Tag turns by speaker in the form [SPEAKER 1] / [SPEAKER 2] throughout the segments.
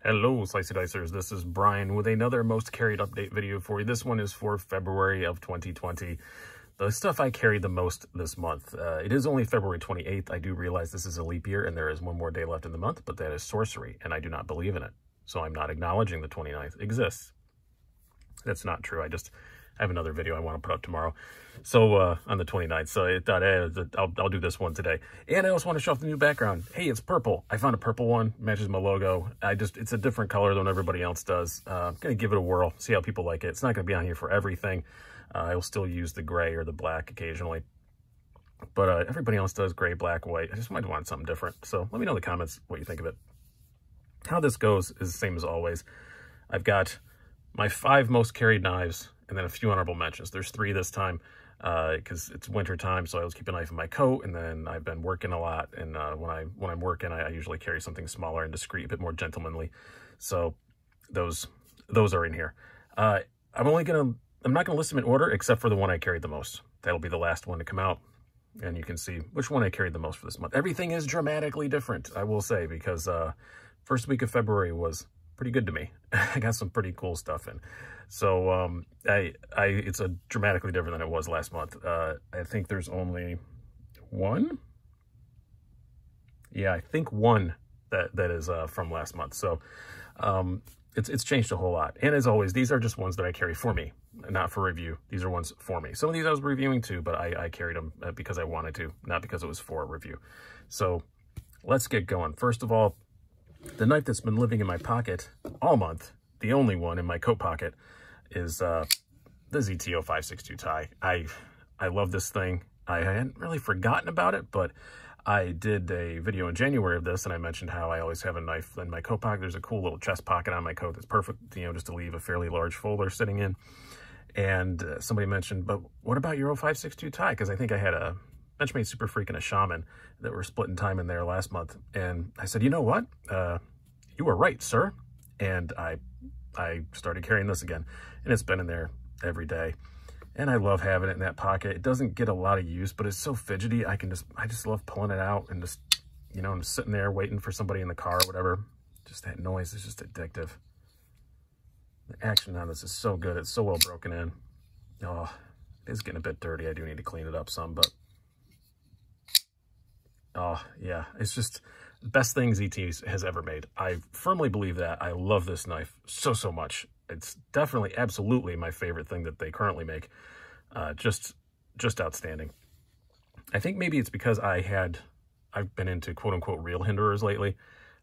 [SPEAKER 1] Hello, Slicey Dicers. This is Brian with another most carried update video for you. This one is for February of 2020. The stuff I carried the most this month. It is only February 28th. I do realize this is a leap year and there is one more day left in the month, but that is sorcery, and I do not believe in it. So I'm not acknowledging the 29th exists. That's not true. I have another video I want to put up tomorrow. So on the 29th. So I thought, I'll do this one today. And I also want to show off the new background. Hey, it's purple. I found a purple one. Matches my logo. It's a different color than everybody else does. I'm going to give it a whirl. See how people like it. It's not going to be on here for everything. I will still use the gray or the black occasionally. But everybody else does gray, black, white. I just might want something different. So let me know in the comments what you think of it. How this goes is the same as always. I've got my 5 most carried knives and then a few honorable mentions. There's 3 this time because it's winter time, so I always keep a knife in my coat, and then I've been working a lot, and when I'm working, I usually carry something smaller and discreet, a bit more gentlemanly. So those are in here. I'm not gonna list them in order except for the one I carried the most. That'll be the last one to come out, and you can see which one I carried the most for this month. Everything is dramatically different, I will say, because first week of February was pretty good to me. I got some pretty cool stuff in. So it's a dramatically different than it was last month. I think there's only one. Yeah, I think one that is from last month. So it's changed a whole lot. And as always, these are just ones that I carry for me, not for review. These are ones for me. Some of these I was reviewing too, but I carried them because I wanted to, not because it was for a review. So let's get going. First of all, the knife that's been living in my pocket all month, the only one in my coat pocket, is the ZTO 562 tie. I love this thing. I hadn't really forgotten about it, but I did a video in January of this, and I mentioned how I always have a knife in my coat pocket. There's a cool little chest pocket on my coat that's perfect, just to leave a fairly large folder sitting in. And somebody mentioned, but what about your 562 tie? Because I think I had a Benchmade Super Freak and a Shaman that were splitting time in there last month. And I said, you know what? You were right, sir. And I started carrying this again, and it's been in there every day. And I love having it in that pocket. It doesn't get a lot of use, but it's so fidgety. I just love pulling it out and just, I'm just sitting there waiting for somebody in the car or whatever. Just that noise is just addictive. The action on this is so good. It's so well broken in. Oh, it is getting a bit dirty. I do need to clean it up some, but oh yeah, it's just the best thing ZT has ever made. I firmly believe that. I love this knife so much. It's definitely, absolutely my favorite thing that they currently make. Just outstanding. I think maybe it's because I've been into quote unquote real Hinderers lately.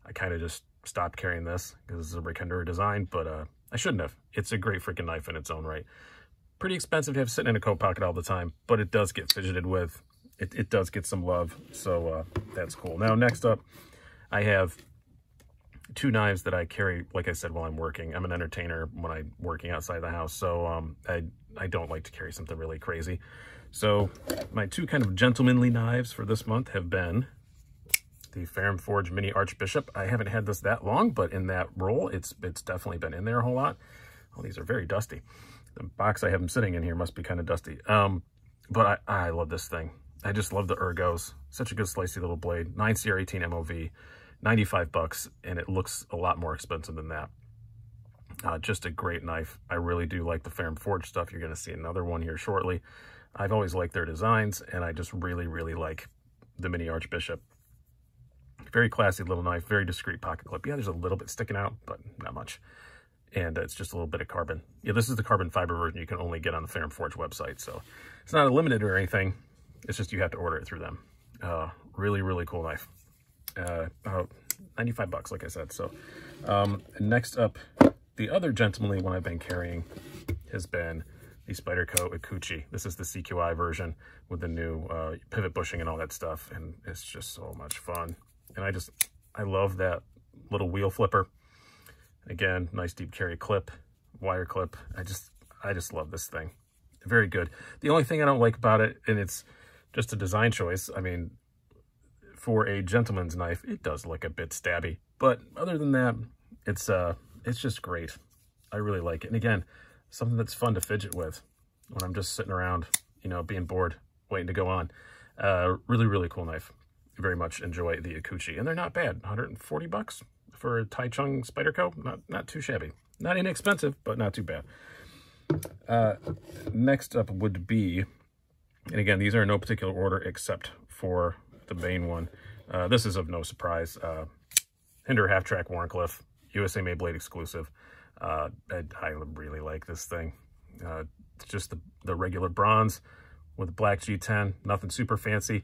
[SPEAKER 1] I kind of just stopped carrying this because it's a brick Hinderer design, but I shouldn't have. It's a great freaking knife in its own right. Pretty expensive to have sitting in a coat pocket all the time, but it does get fidgeted with. It does get some love, so that's cool. Now, next up, I have 2 knives that I carry, like I said, while I'm working. I'm an entertainer when I'm working outside the house, so I don't like to carry something really crazy. So my 2 kind of gentlemanly knives for this month have been the Ferrum Forge Mini Archbishop. I haven't had this that long, but in that role, it's definitely been in there a whole lot. Oh, these are very dusty. The box I have them sitting in here must be kind of dusty. But I love this thing. I just love the ergos. Such a good slicey little blade. 9CR18 MOV, $95, and it looks a lot more expensive than that. Just a great knife. I really do like the Ferrum Forge stuff. You're going to see another one here shortly. I've always liked their designs, and I just really like the Mini Archbishop. Very classy little knife, very discreet pocket clip. Yeah, there's a little bit sticking out, but not much. And it's just a little bit of carbon. Yeah, this is the carbon fiber version you can only get on the Ferrum Forge website, so it's not a limited or anything. It's just you have to order it through them. Really cool knife. About $95, like I said. So next up, the other gentlemanly one I've been carrying has been the Spyderco Ikuchi. This is the CQI version with the new pivot bushing and all that stuff, and it's just so much fun. And I love that little wheel flipper. Again, nice deep carry clip, wire clip. I just love this thing. Very good. The only thing I don't like about it, and it's just a design choice, I mean, for a gentleman's knife, it does look a bit stabby. But other than that, it's just great. I really like it. And again, something that's fun to fidget with when I'm just sitting around, being bored, waiting to go on. Really cool knife. Very much enjoy the Ikuchi. And they're not bad. $140, for Taichung Spyderco. Not too shabby. Not inexpensive, but not too bad. Next up would be, and again, these are in no particular order except for the main one. This is of no surprise. Hinderer half-track Wharncliffe, USA made blade exclusive. I really like this thing. It's just the regular bronze with black G10, nothing super fancy.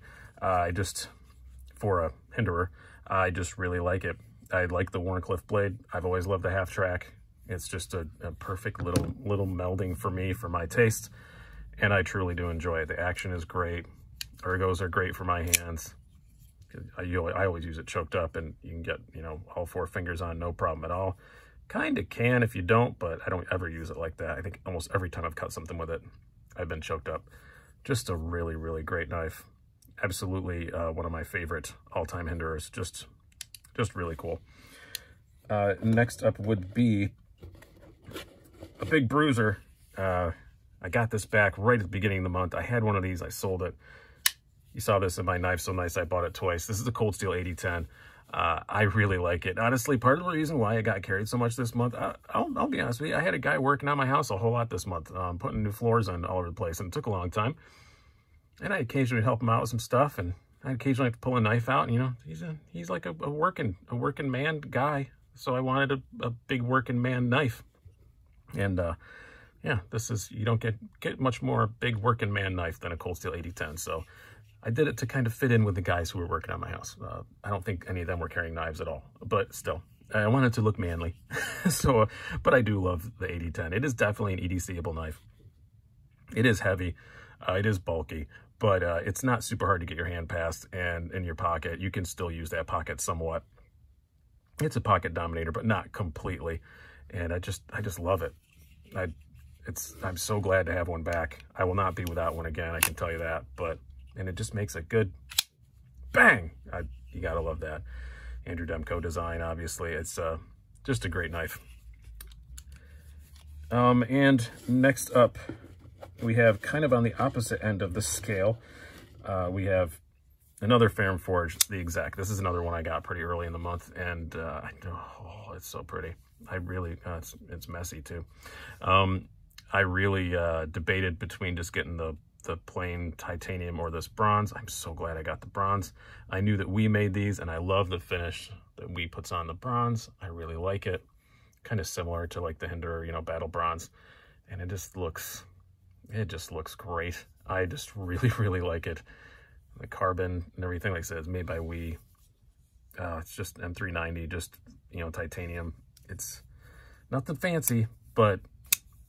[SPEAKER 1] For a Hinderer, I just really like it. I like the Wharncliffe blade. I've always loved the half-track. It's just a perfect little melding for me, for my taste, and I truly do enjoy it. The action is great. Ergos are great for my hands. I always use it choked up, and you can get, you know, all 4 fingers on, no problem at all. Kind of can if you don't, but I don't ever use it like that. I think almost every time I've cut something with it, I've been choked up. Just a really, really great knife. Absolutely one of my favorite all-time Hinderers. Just really cool. Next up would be a big bruiser. I got this back right at the beginning of the month. I had one of these. I sold it. You saw this in my Knife So Nice. I bought it twice. This is the Cold Steel 8010. I really like it. Honestly, part of the reason why it got carried so much this month, I'll be honest with you, I had a guy working on my house a whole lot this month, putting new floors in all over the place, and it took a long time. And I occasionally help him out with some stuff, and I occasionally have to pull a knife out. And, you know, he's like a working man guy. So I wanted a big working man knife. And yeah, this is, you don't get much more big working man knife than a Cold Steel 8010. So I did it to kind of fit in with the guys who were working on my house. I don't think any of them were carrying knives at all, but still, I wanted to look manly. So, but I do love the 8010. It is definitely an EDC-able knife. It is heavy, it is bulky, but it's not super hard to get your hand past, and in your pocket, you can still use that pocket somewhat. It's a pocket dominator, but not completely. And I just love it. I'm so glad to have one back. I will not be without one again, I can tell you that. And it just makes a good bang. You gotta love that. Andrew Demko design, obviously. It's just a great knife. And next up, we have kind of on the opposite end of the scale, we have another Ferrum Forge, the Exec. This is another one I got pretty early in the month, and oh, it's so pretty. I really, it's messy too. I really debated between just getting the plain titanium or this bronze. I'm so glad I got the bronze. I knew that we made these, and I love the finish that we puts on the bronze. I really like it. Kind of similar to like the Hinderer, you know, battle bronze, and it just looks great. I just really, really like it. The carbon and everything, like I said, is made by we. It's just M390, just, you know, titanium. It's nothing fancy, but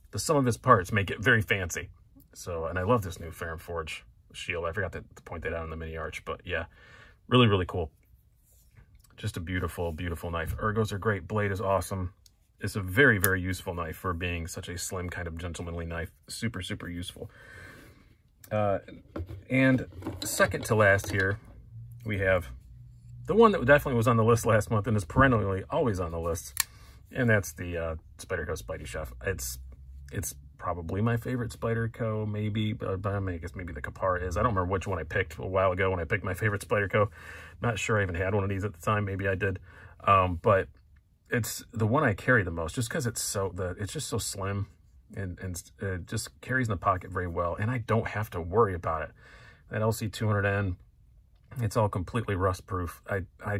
[SPEAKER 1] the sum of its parts make it very fancy. So, and I love this new Ferrum Forge shield. I forgot to point that out in the mini arch, but yeah, really, really cool. Just a beautiful, beautiful knife. Ergos are great. Blade is awesome. It's a very, very useful knife for being such a slim, kind of gentlemanly knife. Super, super useful. And second to last here, we have the one that definitely was on the list last month and is perennially always on the list, and that's the Spyderco Spidey Chef. It's probably my favorite Spyderco, maybe, but I guess maybe the Kapar is. I don't remember which one I picked a while ago when I picked my favorite Spyderco. Not sure I even had one of these at the time. Maybe I did. But it's the one I carry the most, just because it's just so slim, and it just carries in the pocket very well, and I don't have to worry about it. That LC200N, it's all completely rust proof. I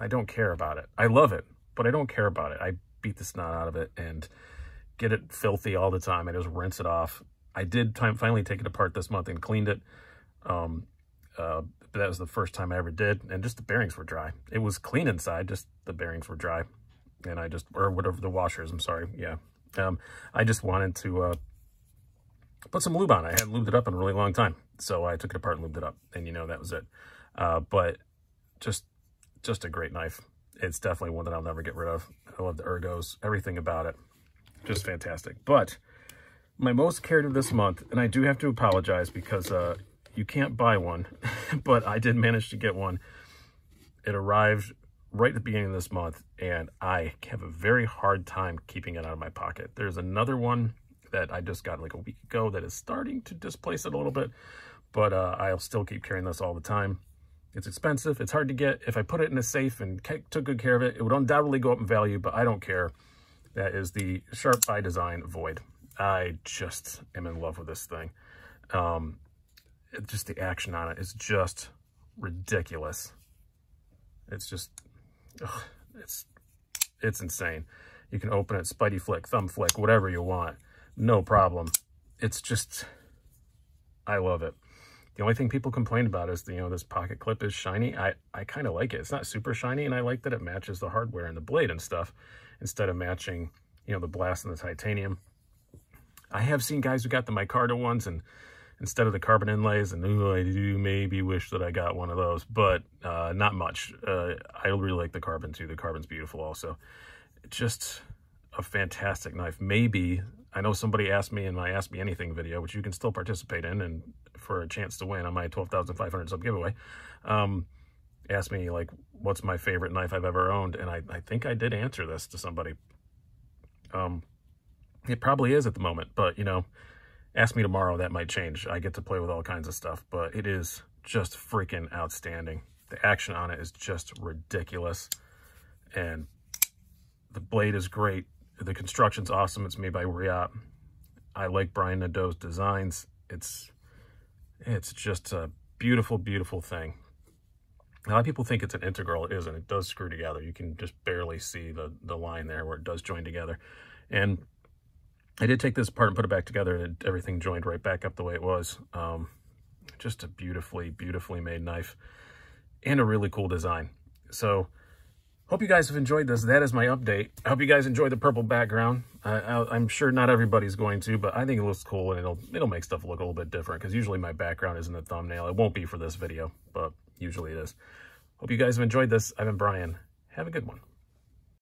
[SPEAKER 1] don't care about it. I love it, but I don't care about it. I beat the snot out of it and get it filthy all the time. I just rinse it off. I did finally take it apart this month and cleaned it. But that was the first time I ever did, and just the bearings were dry. It was clean inside, just the bearings were dry, and or whatever, the washers, I'm sorry, yeah. I just wanted to put some lube on. I hadn't lubed it up in a really long time, so I took it apart and lubed it up, and you know, that was it. But just a great knife. It's definitely one that I'll never get rid of. I love the ergos, everything about it. Just fantastic. But my most carried of this month, and I do have to apologize because you can't buy one, but I did manage to get one. It arrived right at the beginning of this month, and I have a very hard time keeping it out of my pocket. There's another one that I just got like a week ago that is starting to displace it a little bit, but I'll still keep carrying this all the time. It's expensive. It's hard to get. If I put it in a safe and took good care of it, it would undoubtedly go up in value, but I don't care. That is the Sharp by Design Void. I just am in love with this thing. Just the action on it is just ridiculous. It's just, ugh, it's insane. You can open it, Spidey flick, thumb flick, whatever you want. No problem. It's just, I love it. The only thing people complain about is, you know, this pocket clip is shiny. I kind of like it. It's not super shiny, and I like that it matches the hardware and the blade and stuff instead of matching, you know, the blast and the titanium. I have seen guys who got the micarta ones and instead of the carbon inlays, and ooh, I do maybe wish that I got one of those, but not much. I really like the carbon too. The carbon's beautiful also. Just a fantastic knife. Maybe, I know somebody asked me in my Ask Me Anything video, which you can still participate in and for a chance to win on my 12,500 sub giveaway, asked me, like, what's my favorite knife I've ever owned, and I think I did answer this to somebody. It probably is at the moment, but, you know, ask me tomorrow, that might change. I get to play with all kinds of stuff, but it is just freaking outstanding. The action on it is just ridiculous, and the blade is great. The construction's awesome. It's made by Riot. I like Brian Nadeau's designs. It's just a beautiful, beautiful thing. A lot of people think it's an integral. It isn't. It does screw together. You can just barely see the line there where it does join together. And I did take this apart and put it back together, and everything joined right back up the way it was. Just a beautifully, beautifully made knife and a really cool design. So hope you guys have enjoyed this. That is my update. I hope you guys enjoyed the purple background. I'm sure not everybody's going to, but I think it looks cool, and it'll make stuff look a little bit different, because usually my background isn't a thumbnail. It won't be for this video, but usually it is. Hope you guys have enjoyed this. I've been Brian. Have a good one.